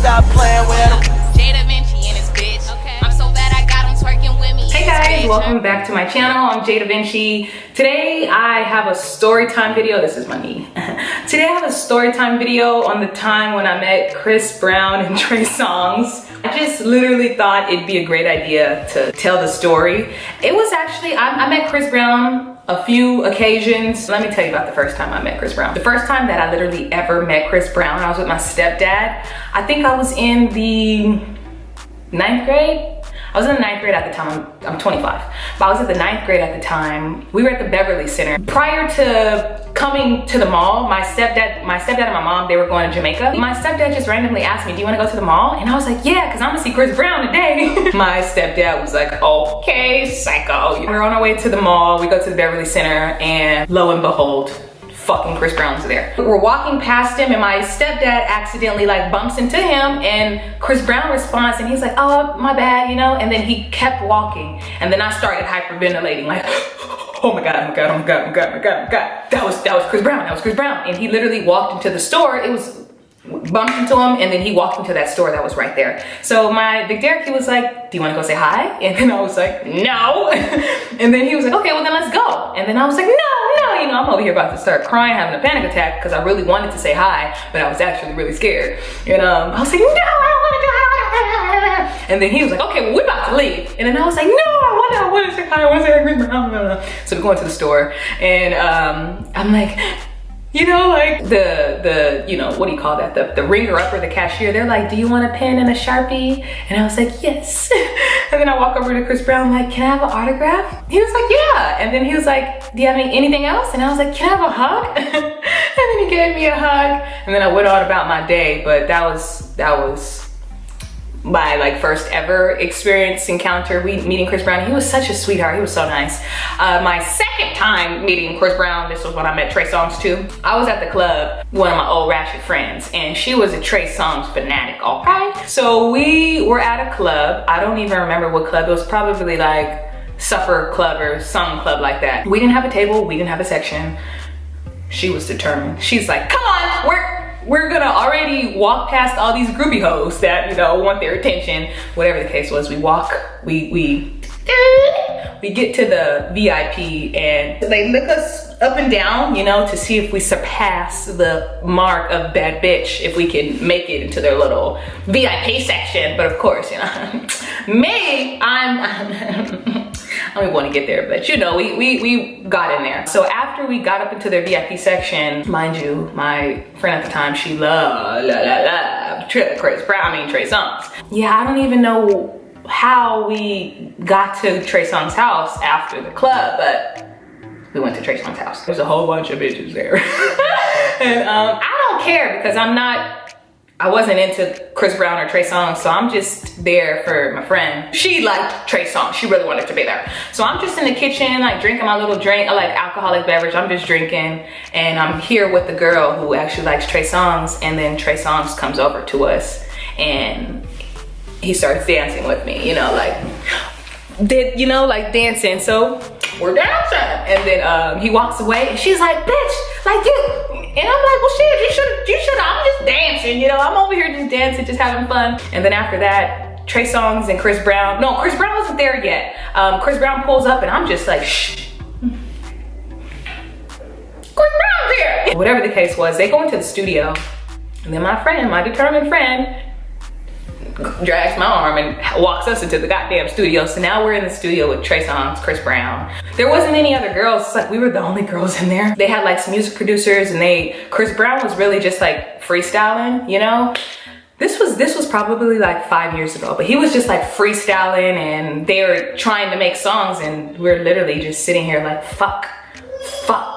stop playing with him. JDaVinci and his bitch. Okay. I'm so bad I got him twerking with me. Hey guys, welcome back to my channel. I'm JDaVinci. Today I have a story time video. This is my knee. Today I have a story time video on the time when I met Chris Brown and Trey Songz. I just literally thought it'd be a great idea to tell the story. It was actually, I met Chris Brown a few occasions. Let me tell you about the first time I met Chris Brown. The first time that I literally ever met Chris Brown, I was with my stepdad. I think I was in the 9th grade. I was in the 9th grade at the time. I'm 25, but I was at the 9th grade at the time. We were at the Beverly Center. Prior to coming to the mall, my stepdad and my mom, they were going to Jamaica. My stepdad just randomly asked me, do you want to go to the mall? And I was like, yeah, because I'm gonna see Chris Brown today. My stepdad was like, okay, psycho. We're on our way to the mall. We go to the Beverly Center and lo and behold, fucking Chris Brown's there. We're walking past him and my stepdad accidentally like bumps into him and Chris Brown responds and he's like, oh, my bad, you know? And then he kept walking. And then I started hyperventilating like, oh my God, oh my God, oh my God, oh my God, oh my God, oh my God. That was Chris Brown, that was Chris Brown. And he literally walked into the store. It was bumped into him and then he walked into that store that was right there. So my Big Derek, he was like, do you want to go say hi? And then I was like, no. And then he was like, okay, well then let's go. And then I was like, no, you know, I'm over here about to start crying, having a panic attack because I really wanted to say hi, but I was actually really scared. And I was like, no, I don't want to go. And then he was like, okay, well we're about to leave. And then I was like, no, I want to say hi, I want to say hi, Chris Brown. So we go into the store and I'm like, you know, like the you know, what do you call that? The ringer up or the cashier, they're like, do you want a pen and a Sharpie? And I was like, yes. And then I walk over to Chris Brown, like, can I have an autograph? He was like, yeah. And then he was like, do you have anything else? And I was like, can I have a hug? And then he gave me a hug. And then I went on about my day, but that was my like first ever encounter meeting Chris Brown. He was such a sweetheart. He was so nice. My second time meeting Chris Brown, this was when I met Trey Songz too. I was at the club, one of my old ratchet friends, and she was a Trey Songz fanatic, okay? So we were at a club. I don't even remember what club. It was probably like supper club or some club like that. We didn't have a table, we didn't have a section. She was determined. She's like, come on, we're gonna already walk past all these groupie hoes that, you know, want their attention. Whatever the case was, we get to the VIP and they look us up and down, you know, to see if we surpass the mark of bad bitch, if we can make it into their little VIP section. But of course, you know, me, I don't want to get there, but you know, we got in there. So after we got up into their VIP section, mind you, my friend at the time, she loved Chris Brown, Trey Songz. Yeah, I don't even know how we got to Trey Songz' house after the club, but we went to Trey Songz' house. There's a whole bunch of bitches there. And I don't care because I wasn't into Chris Brown or Trey Songz, so I'm just there for my friend. She liked Trey Songz, she really wanted to be there. So I'm just in the kitchen, like drinking my little drink, like alcoholic beverage, I'm just drinking, and I'm here with the girl who actually likes Trey Songz, and then Trey Songz comes over to us, and he starts dancing with me, you know, like dancing, so we're dancing. And then he walks away, and she's like, bitch, like you. And I'm like, well shit, you should, I'm just dancing, you know, I'm over here just dancing, just having fun. And then after that, Trey Songz and Chris Brown, no, Chris Brown wasn't there yet. Chris Brown pulls up and I'm just like, shh. Chris Brown's here. Whatever the case was, they go into the studio, and then my determined friend, drags my arm and walks us into the goddamn studio. So now we're in the studio with Trey Songz, Chris Brown. There wasn't any other girls. It's like we were the only girls in there. They had like some music producers, and Chris Brown was really just like freestyling, you know? This was probably like 5 years ago, but he was just like freestyling, and they were trying to make songs, and we're literally just sitting here like, fuck.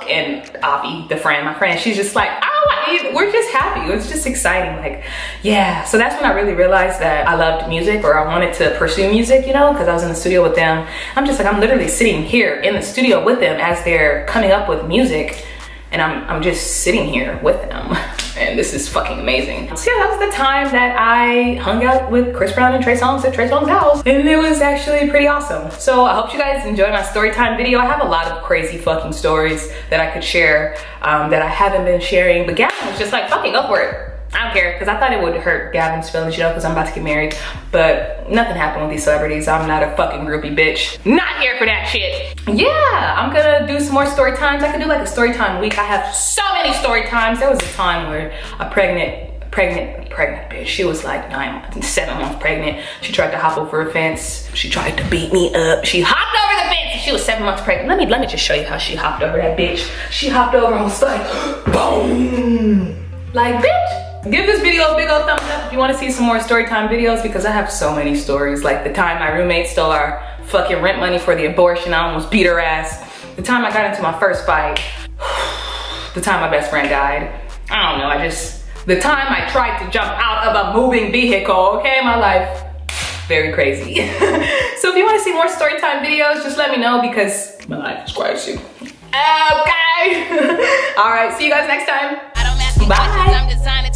And Avi, my friend, she's just like, oh, we're just happy. It was just exciting. Like, yeah. So that's when I really realized that I loved music, or I wanted to pursue music, you know, because I was in the studio with them. I'm just like, I'm literally sitting here in the studio with them as they're coming up with music, and I'm just sitting here with them. And this is fucking amazing. So yeah, that was the time that I hung out with Chris Brown and Trey Songz at Trey Songz' house, and it was actually pretty awesome. So I hope you guys enjoyed my story time video. I have a lot of crazy fucking stories that I could share that I haven't been sharing, but Gavin was just like, fucking go for it. I don't care, because I thought it would hurt Gavin's feelings, you know, because I'm about to get married. But nothing happened with these celebrities. I'm not a fucking groupie, bitch. Not here for that shit. Yeah, I'm gonna do some more story times. I could do like a story time week. I have so many story times. There was a time where a pregnant bitch, she was like 7 months pregnant. She tried to hop over a fence. She tried to beat me up. She hopped over the fence and she was 7 months pregnant. Let me just show you how she hopped over that bitch. She hopped over and was like, boom. Like, bitch. Give this video a big old thumbs up if you want to see some more storytime videos, because I have so many stories. Like the time my roommate stole our fucking rent money for the abortion, I almost beat her ass. The time I got into my first fight. The time my best friend died. I don't know, the time I tried to jump out of a moving vehicle, okay? My life, very crazy. So if you want to see more storytime videos, just let me know, because my life is crazy. Okay. All right, see you guys next time. I don't ask you questions, I'm designing